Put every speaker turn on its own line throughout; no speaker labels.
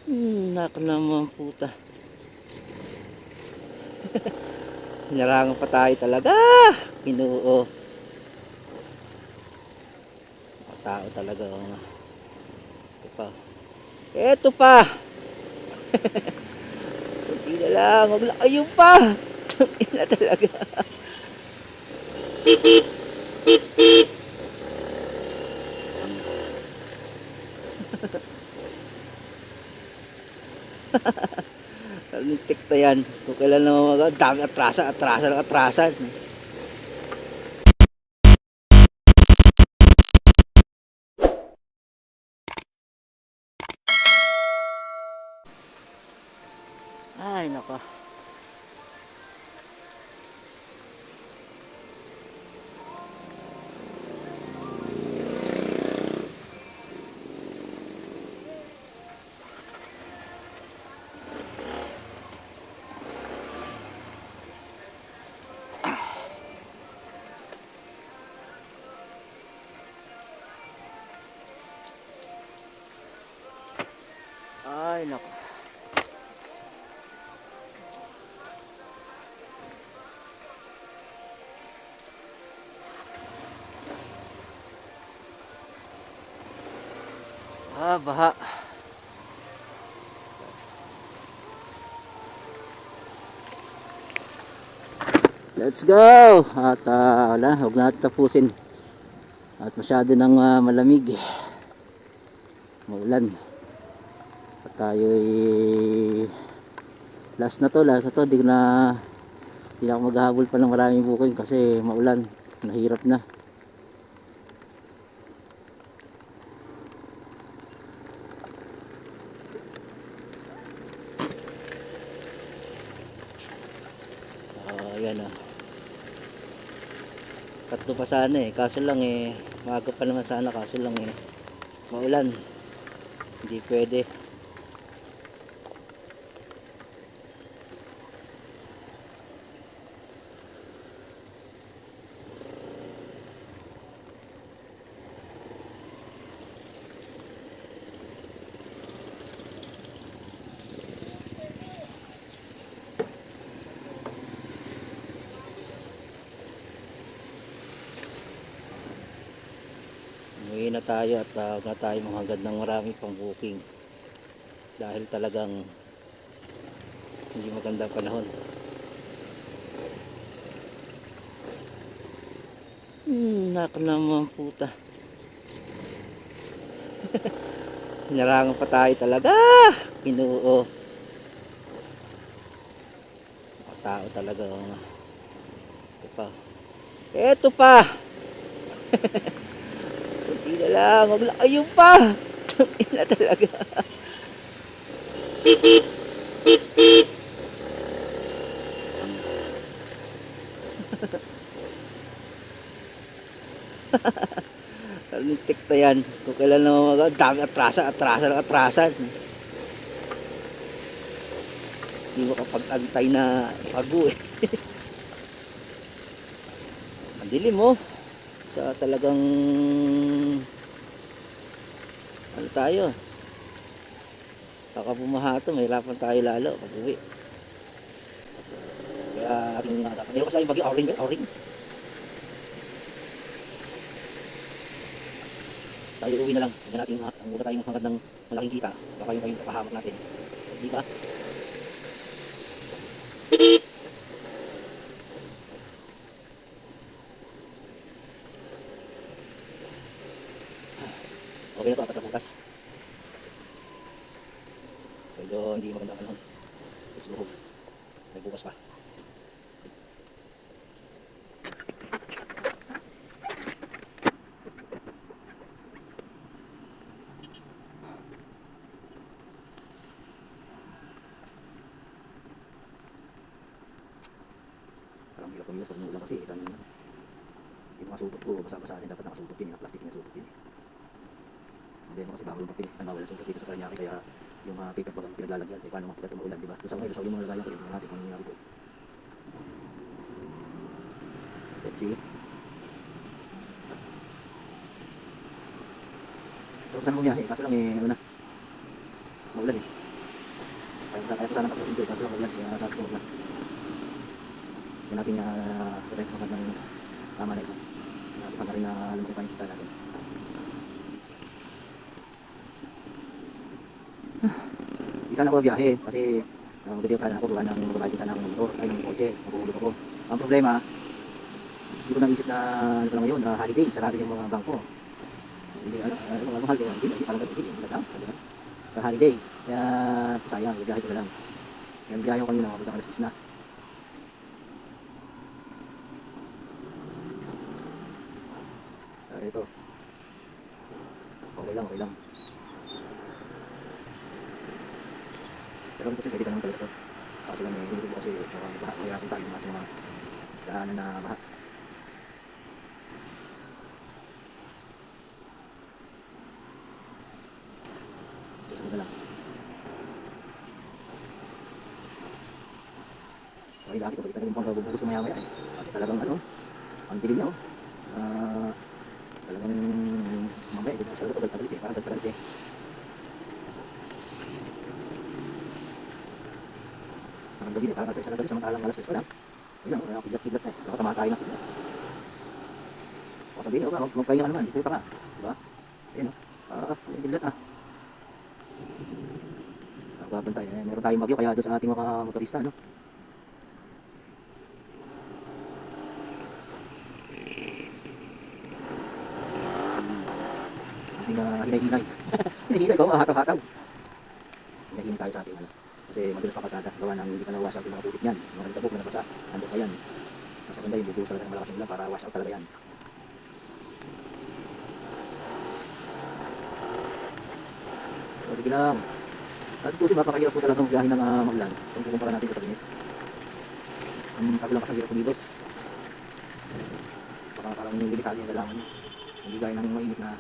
Nak naman puta. Hinarangan pa tayo talaga. Pinuo. Mga tao talaga. Oh. Ito pa. Ito pa. Kunti na lang. Wag lang. Ayun pa. Ina talaga. Lintik na yan. Kung kailan naman dami atrasan. Ay nako. Ay nako. Baha. Let's go. At wala, huwag natin tapusin. At masyado nang malamig. Maulan. At tayo'y last na to. Di na ako maghahabol pa ng maraming booking kasi maulan. Nahirap na. Ayan o. Tatlo pa sana kaso lang maaga pa naman sana, kaso lang maulan, hindi pwede. Umuwi na tayo at huwag na tayo manghagad ng marami pang booking dahil talagang hindi magandang panahon. Nak naman puta. Hinarangan pa tayo talaga. Pinuo. Mga tao talaga. Ito pa. Ito pa. Kunti na lang. Wag lang. Ayun pa. Ina talaga. Lintik na yan. Kung kailan naman dami atrasan. Hindi mo kapag-antay na pago Ang dilim mo. Talagang ano tayo. Baka bumaha ito, mahirapan tayo lalo pag uwi. Kaya meron kasi tayong bagyo, auring. Tayo uwi na lang. Huwag natin muna tayong hangad ng malaking kita. Baka yung kapahamak natin. Di ba? Okay na ito, apat na bukas. Pero hindi maganda panahon. Let's go. May bukas pa. Parang hirap kumilos pag umuulan kasi yung mga supot ko, basa-basa rin, dapat nakasupot yun, plastic na supot yun. Hindi mo kasi bawal magpapit, ang bawal ang supot dito sa Paranaque, kaya yung paper bag ang pinaglalagyan, paano mga pagkat umuulan, diba? Doon sa mga yung mga lagayan ko, yung natin kung nangyari ito. Let's see. So, saan mo biyahe? Kaso lang ano na, maulan Kaya ko sana tapusin ko eh, kaso lang yan, kaya sabi ko wag na. Yan natin direct magand ng tama na ito. Bukan na rin na alam ko pa yung kita natin. Di sana ako biyahe kasi magdidiyok sana ako, gawa ng magbabayad sana ng motor, ay ng kotse, maguhulog ako. Ang problema, hindi ko naisip na ano pa lang ngayon, holiday, sarado yung mga bangko. Hindi, mahal din, hindi, parang hindi, sa holiday. Kaya sayang, biyahe ko na lang. Yan biyahe ko kanina, mabutang alas 10 na. Ito. Okay lang, okay lang. Pero kasi pwede ka naman talaga ito. Kasi lang may hindi ko kasi baha, mayroon tayo sa mga daanan na baha. Susunod na lang. Okay, dami ito. Balik na rin yung bubuhos sa maya-maya. Kasi talagang ano, ang dilim niya oh. Talagang mamaya, hindi ko sa ito balik eh. Parang balik eh. Parang gabi eh. Parang sa isang gabi, samantalang alas 3 pa lang. Ayun, kidlat-kidlat na eh. Baka tamatay na kidlat. O sabihin, magpahinga ka naman, puta ka. Diba? Ayun yung kidlat ah. Babantay. Meron tayong bagyo kaya doon sa ating mga motorista, no? Ating hinay-hinay. Hinay-hinay ko, hataw-hataw. Hinay-hinay tayo sa ating ano. Kasi madalas papasada. Gawa nang hindi pa nawash out yung mga putik niyan. Mga nagtabog na nabasa. Ando pa yan. Mas maganda yung bubuhos talaga ng malakas nila para wash out talaga yan. So, sige lang. At ito kasi mapakahirap po talagang biyahe ng maglan kung kukumpara natin sa taginit. Ang tabi lang kasi hirap kumilos. Parang yung delikado yung dalaman. Hindi gaya ng mainit na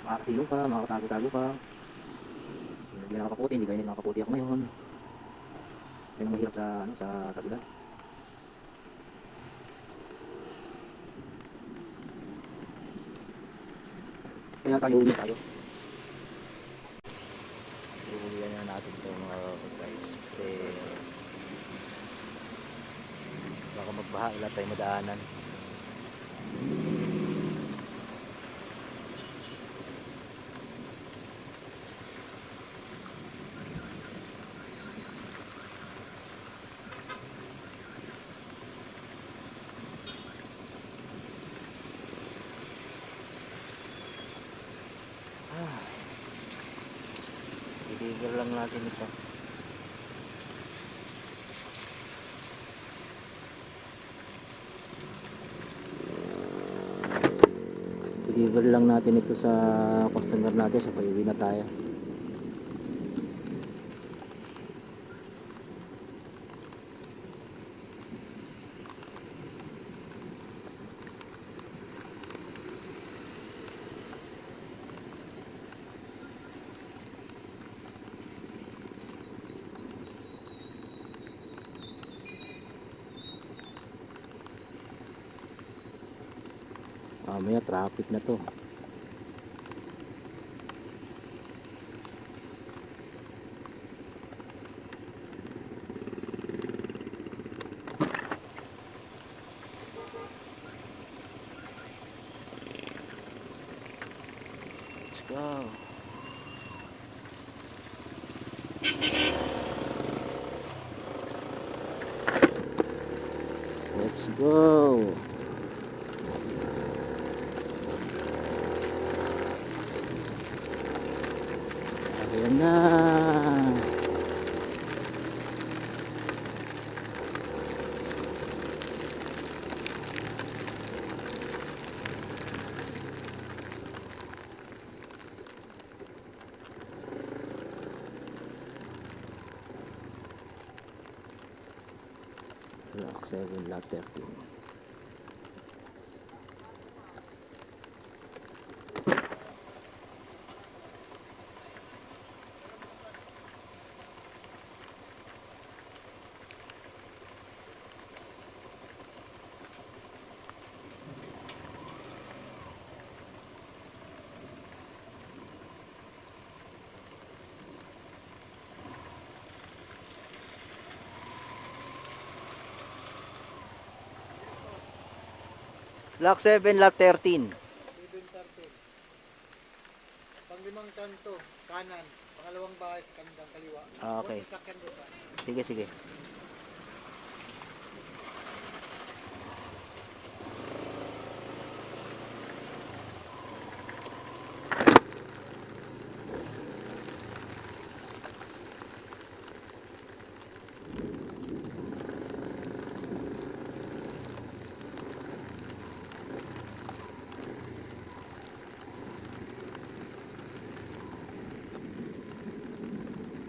makakasilong ka, makakatago-tago ka. Hindi na nakaputi, hindi gaya nakaputi ako ngayon. Yan ang mahirap sa tagulan. Kaya tayo ulit tayo.
Ulihan na natin ito mga guys kasi baka magbaha, wala tayong madaanan. Itigil lang natin ito.
Deliver lang natin ito sa customer natin sa paiwi na tayo. Mamaya traffic na to.
Let's go.
Let's go. Ayan na. Block 7, lot 13.
Block 7, lot 13.
7:30. Panglimang kanto, kanan. Pangalawang bahay sa kanang kaliwa.
Okay.
Huwag sasakyan doon.
Sige, sige.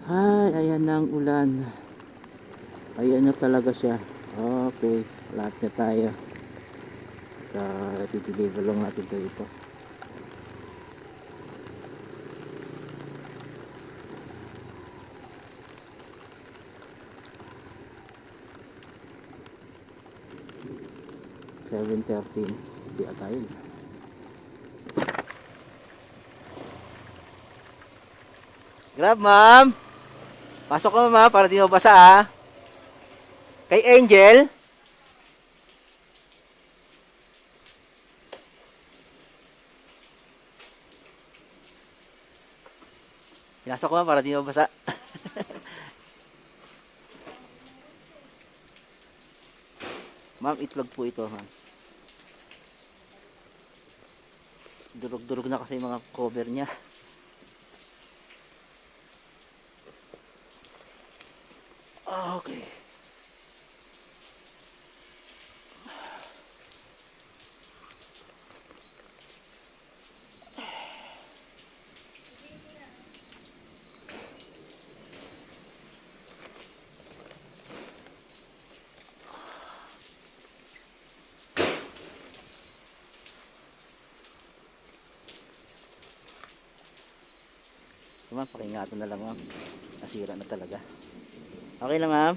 Ay, ayan na ang ulan. Ayan na talaga siya. Okay, lahat na tayo. Sa i-deliver lang natin to ito. $7:13. Hindi ata yun. Grab, ma'am. Pasok ka, ma'am, para di mabasa, ha. Kay Angel. Pinasok ko, ma'am, para di mabasa. Ma'am, itlog po ito, ma'am. Durog-durog na kasi yung mga cover niya. Okay. Ma'am, pakingatan na lang, ma'am. Nasira na talaga. Okay na, ma'am.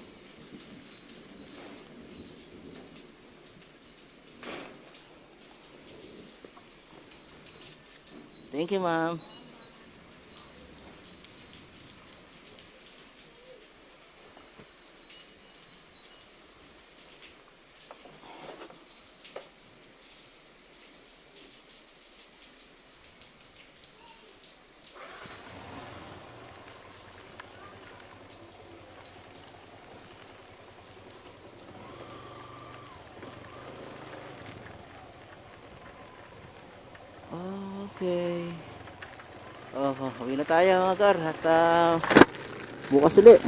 Thank you, ma'am. Okay. Uwi na tayo, mga kar. At bukas ulit.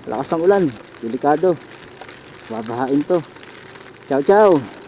Lakas ang ulan. Delikado. Babahain to. Ciao, ciao.